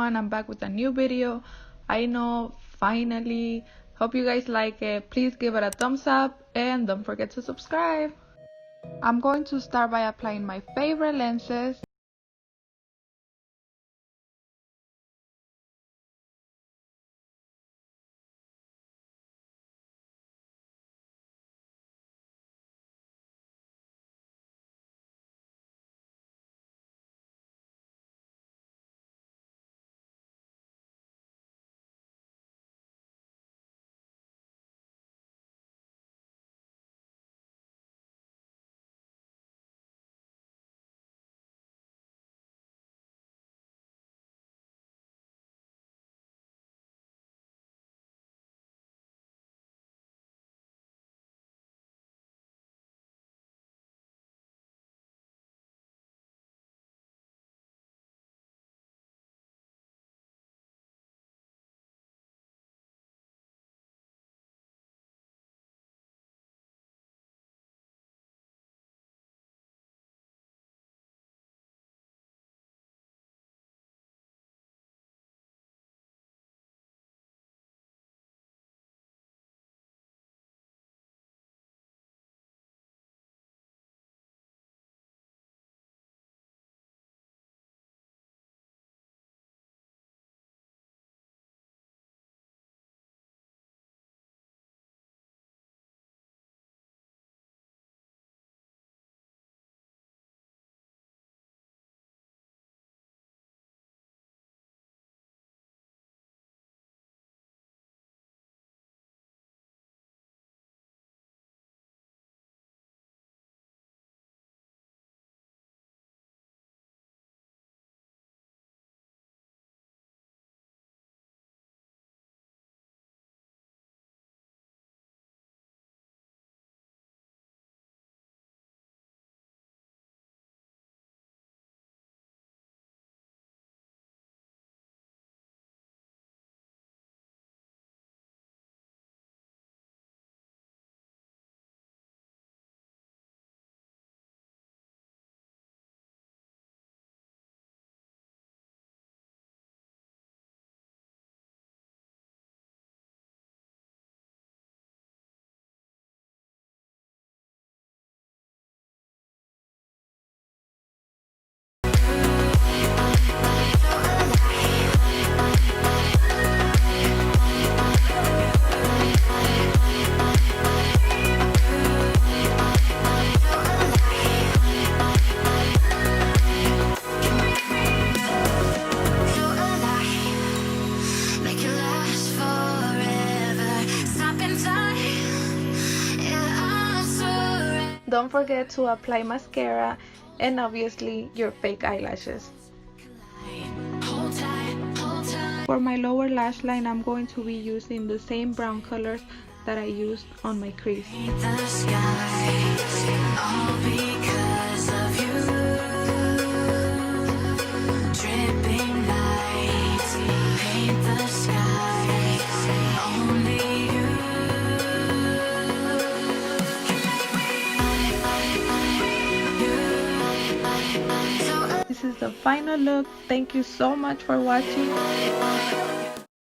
everyone, I'm back with a new video. I know, finally. Hope you guys like it. Please give it a thumbs up and don't forget to subscribe. I'm going to start by applying my favorite lenses. Don't forget to apply mascara and obviously your fake eyelashes. For my lower lash line, I'm going to be using the same brown colors that I used on my crease. This is the final look. Thank you so much for watching.